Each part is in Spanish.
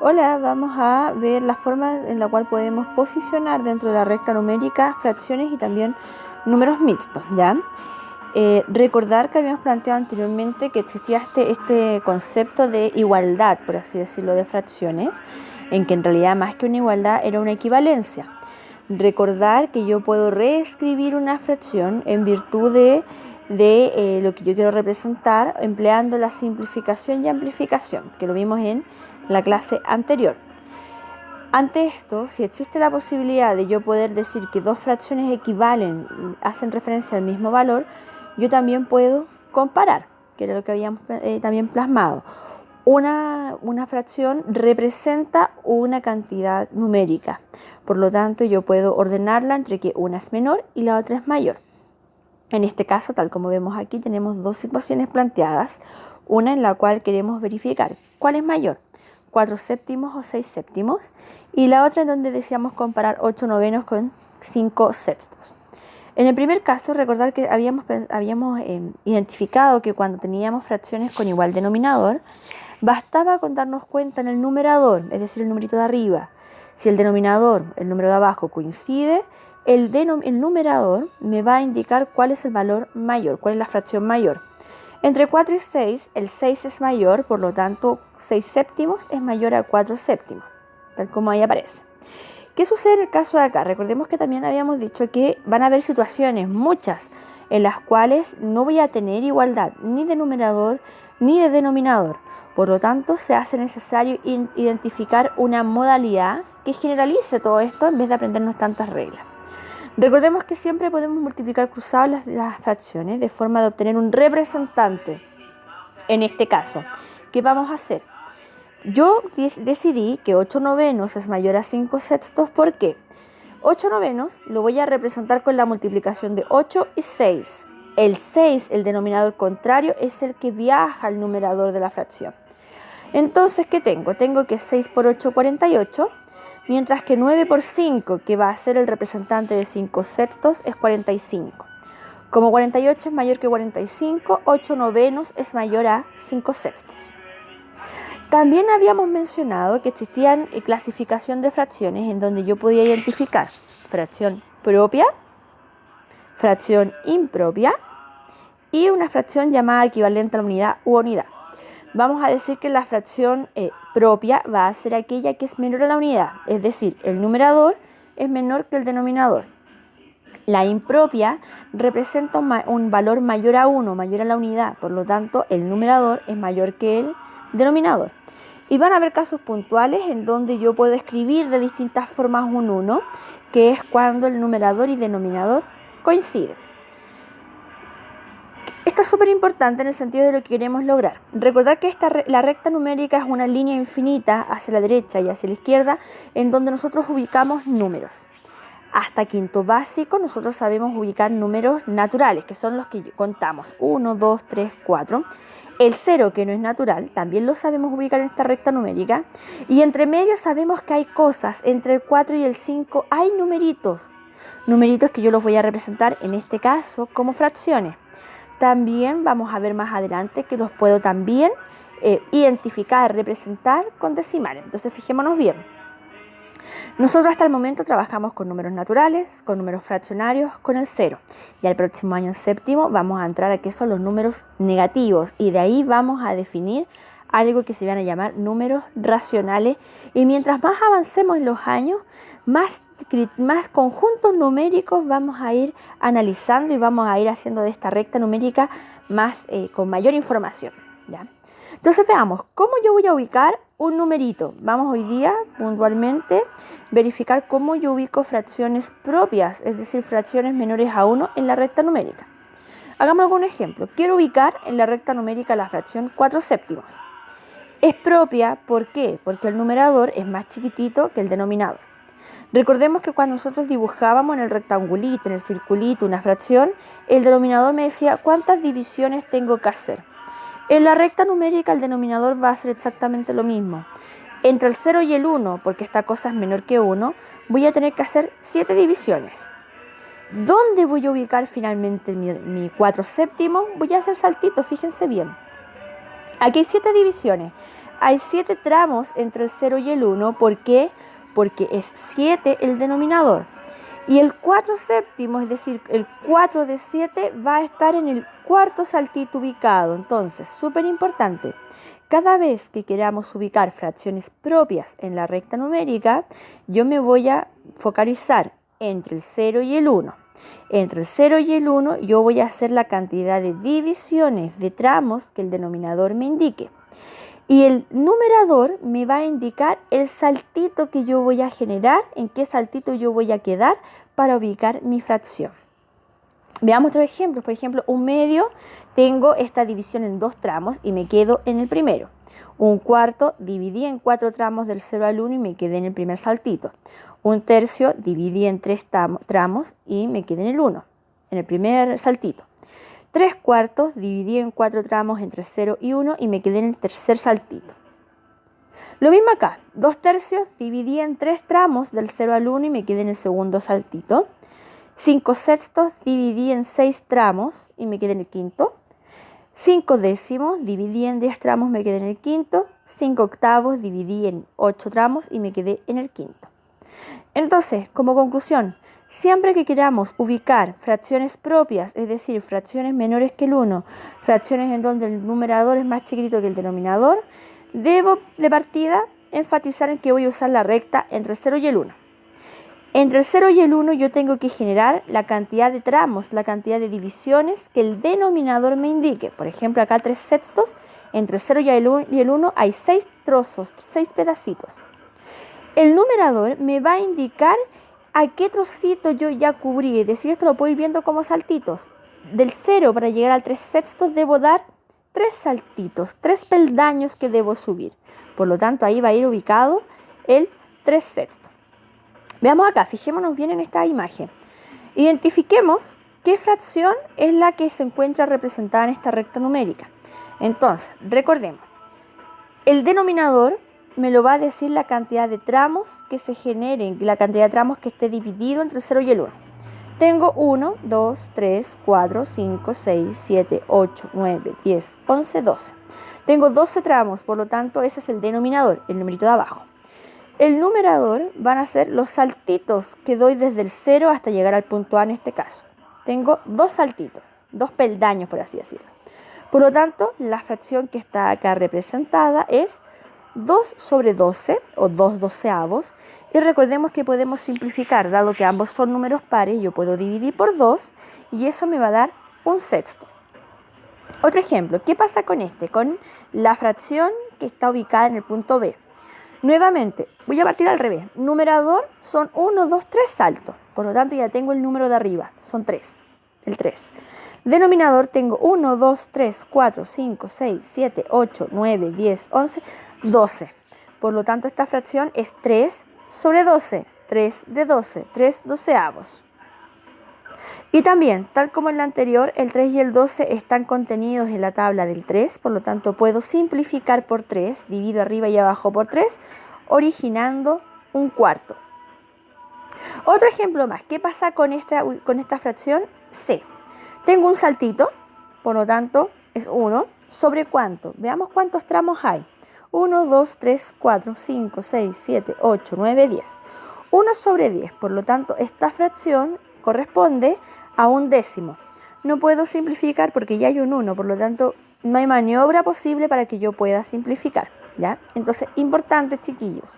Hola, vamos a ver la forma en la cual podemos posicionar dentro de la recta numérica fracciones y también números mixtos, ¿ya? Recordar que habíamos planteado anteriormente que existía este concepto de igualdad, por así decirlo, de fracciones, en que en realidad más que una igualdad era una equivalencia. Recordar que yo puedo reescribir una fracción en virtud de lo que yo quiero representar empleando la simplificación y amplificación, que lo vimos en la clase anterior. Ante esto, si existe la posibilidad de yo poder decir que dos fracciones equivalen, hacen referencia al mismo valor, yo también puedo comparar, que era lo que habíamos también plasmado. Una fracción representa una cantidad numérica, por lo tanto yo puedo ordenarla entre que una es menor y la otra es mayor. En este caso, tal como vemos aquí, tenemos dos situaciones planteadas, una en la cual queremos verificar cuál es mayor, 4 séptimos o 6 séptimos, y la otra en donde deseamos comparar 8 novenos con 5 sextos. En el primer caso, recordar que habíamos identificado que cuando teníamos fracciones con igual denominador, bastaba con darnos cuenta en el numerador, es decir, el numerito de arriba. Si el denominador, el número de abajo, coincide, el numerador me va a indicar cuál es el valor mayor, cuál es la fracción mayor. Entre 4 y 6, el 6 es mayor, por lo tanto 6 séptimos es mayor a 4 séptimos, tal como ahí aparece. ¿Qué sucede en el caso de acá? Recordemos que también habíamos dicho que van a haber situaciones, muchas, en las cuales no voy a tener igualdad ni de numerador ni de denominador. Por lo tanto, se hace necesario identificar una modalidad que generalice todo esto en vez de aprendernos tantas reglas. Recordemos que siempre podemos multiplicar cruzados las fracciones de forma de obtener un representante. En este caso, ¿qué vamos a hacer? Yo decidí que 8 novenos es mayor a 5 sextos. ¿Por qué? 8 novenos lo voy a representar con la multiplicación de 8 y 6. El 6, el denominador contrario, es el que viaja al numerador de la fracción. Entonces, ¿qué tengo? Tengo que 6 por 8, 48, mientras que 9 por 5, que va a ser el representante de 5 sextos, es 45. Como 48 es mayor que 45, 8 novenos es mayor a 5 sextos. También habíamos mencionado que existían clasificación de fracciones en donde yo podía identificar fracción propia, fracción impropia y una fracción llamada equivalente a la unidad u unidad. Vamos a decir que la fracción propia va a ser aquella que es menor a la unidad, es decir, el numerador es menor que el denominador. La impropia representa un valor mayor a 1, mayor a la unidad, por lo tanto el numerador es mayor que el denominador. Y van a haber casos puntuales en donde yo puedo escribir de distintas formas un 1, que es cuando el numerador y denominador coinciden. Esto es súper importante en el sentido de lo que queremos lograr. Recordar que la recta numérica es una línea infinita hacia la derecha y hacia la izquierda en donde nosotros ubicamos números. Hasta quinto básico nosotros sabemos ubicar números naturales, que son los que contamos, 1, 2, 3, 4. El 0, que no es natural, también lo sabemos ubicar en esta recta numérica. Y entre medio sabemos que hay cosas, entre el 4 y el 5 hay numeritos que yo los voy a representar en este caso como fracciones. También vamos a ver más adelante que los puedo también identificar, representar con decimales. Entonces fijémonos bien. Nosotros hasta el momento trabajamos con números naturales, con números fraccionarios, con el 0. Y al próximo año, en séptimo, vamos a entrar a qué son los números negativos. Y de ahí vamos a definir algo que se van a llamar números racionales. Y mientras más avancemos en los años, más conjuntos numéricos vamos a ir analizando y vamos a ir haciendo de esta recta numérica con mayor información, ¿ya? Entonces veamos, ¿cómo yo voy a ubicar un numerito? Vamos hoy día puntualmente verificar cómo yo ubico fracciones propias, es decir, fracciones menores a 1 en la recta numérica. Hagamos algún ejemplo. Quiero ubicar en la recta numérica la fracción 4 séptimos. Es propia, ¿por qué? Porque el numerador es más chiquitito que el denominador. Recordemos que cuando nosotros dibujábamos en el rectangulito, en el circulito, una fracción, el denominador me decía cuántas divisiones tengo que hacer. En la recta numérica el denominador va a ser exactamente lo mismo. Entre el 0 y el 1, porque esta cosa es menor que 1, voy a tener que hacer 7 divisiones. ¿Dónde voy a ubicar finalmente mi 4 séptimos? Voy a hacer saltitos, fíjense bien. Aquí hay 7 divisiones. hay 7 tramos entre el 0 y el 1. ¿Por qué? Porque es 7 el denominador. Y el 4 séptimos, es decir, el 4 de 7 va a estar en el cuarto saltito ubicado. Entonces, súper importante, cada vez que queramos ubicar fracciones propias en la recta numérica, yo me voy a focalizar entre el 0 y el 1. Entre el 0 y el 1 yo voy a hacer la cantidad de divisiones de tramos que el denominador me indique. Y el numerador me va a indicar el saltito que yo voy a generar, en qué saltito yo voy a quedar para ubicar mi fracción. Veamos otros ejemplos. Por ejemplo, un medio, tengo esta división en 2 tramos y me quedo en el primero. Un cuarto, dividí en 4 tramos del 0 al 1 y me quedé en el primer saltito. Un tercio, dividí en 3 tramos y me quedé en el 1, en el primer saltito. 3 cuartos, dividí en 4 tramos entre 0 y 1 y me quedé en el tercer saltito. Lo mismo acá, 2 tercios, dividí en 3 tramos del 0 al 1 y me quedé en el segundo saltito. 5 sextos, dividí en 6 tramos y me quedé en el quinto. 5 décimos, dividí en 10 tramos, me quedé en el quinto. 5 octavos, dividí en 8 tramos y me quedé en el quinto. Entonces, como conclusión, siempre que queramos ubicar fracciones propias, es decir, fracciones menores que el 1, fracciones en donde el numerador es más chiquitito que el denominador, debo de partida enfatizar en que voy a usar la recta entre el 0 y el 1. Entre el 0 y el 1 yo tengo que generar la cantidad de tramos, la cantidad de divisiones que el denominador me indique. Por ejemplo, acá 3 sextos, entre el 0 y el 1 hay 6 trozos, 6 pedacitos. El numerador me va a indicar a qué trocito yo ya cubrí, es decir, esto lo puedo ir viendo como saltitos. Del 0 para llegar al 3 sextos debo dar 3 saltitos, 3 peldaños que debo subir. Por lo tanto, ahí va a ir ubicado el 3 sextos. Veamos acá, fijémonos bien en esta imagen. Identifiquemos qué fracción es la que se encuentra representada en esta recta numérica. Entonces, recordemos, el denominador me lo va a decir la cantidad de tramos que se generen, la cantidad de tramos que esté dividido entre el 0 y el 1. Tengo 1, 2, 3, 4, 5, 6, 7, 8, 9, 10, 11, 12. Tengo 12 tramos, por lo tanto ese es el denominador, el numerito de abajo. El numerador van a ser los saltitos que doy desde el 0 hasta llegar al punto A en este caso. Tengo 2 saltitos, 2 peldaños por así decirlo. Por lo tanto, la fracción que está acá representada es 2 sobre 12 o 2 doceavos. Y recordemos que podemos simplificar, dado que ambos son números pares, yo puedo dividir por 2 y eso me va a dar un sexto. Otro ejemplo, ¿qué pasa con este? Con la fracción que está ubicada en el punto B. Nuevamente, voy a partir al revés. Numerador son 1, 2, 3 saltos. Por lo tanto, ya tengo el número de arriba. Son 3. El 3. Denominador tengo 1, 2, 3, 4, 5, 6, 7, 8, 9, 10, 11, 12. Por lo tanto, esta fracción es 3 sobre 12. 3 de 12. 3 doceavos. Y también, tal como en la anterior, el 3 y el 12 están contenidos en la tabla del 3, por lo tanto puedo simplificar por 3, divido arriba y abajo por 3, originando un cuarto. Otro ejemplo más, ¿qué pasa con esta fracción? C. Tengo un saltito, por lo tanto es 1, ¿sobre cuánto? Veamos cuántos tramos hay. 1, 2, 3, 4, 5, 6, 7, 8, 9, 10. 1 sobre 10, por lo tanto esta fracción corresponde a un décimo. No puedo simplificar porque ya hay un 1, por lo tanto no hay maniobra posible para que yo pueda simplificar, ¿ya? Entonces, importante, chiquillos,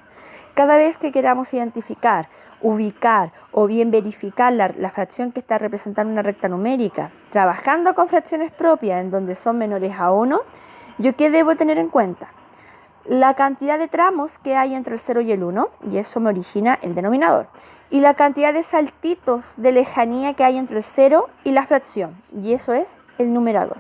cada vez que queramos identificar, ubicar o bien verificar la fracción que está representando una recta numérica, trabajando con fracciones propias en donde son menores a 1, ¿yo qué debo tener en cuenta? La cantidad de tramos que hay entre el 0 y el 1, y eso me origina el denominador. Y la cantidad de saltitos de lejanía que hay entre el 0 y la fracción, y eso es el numerador.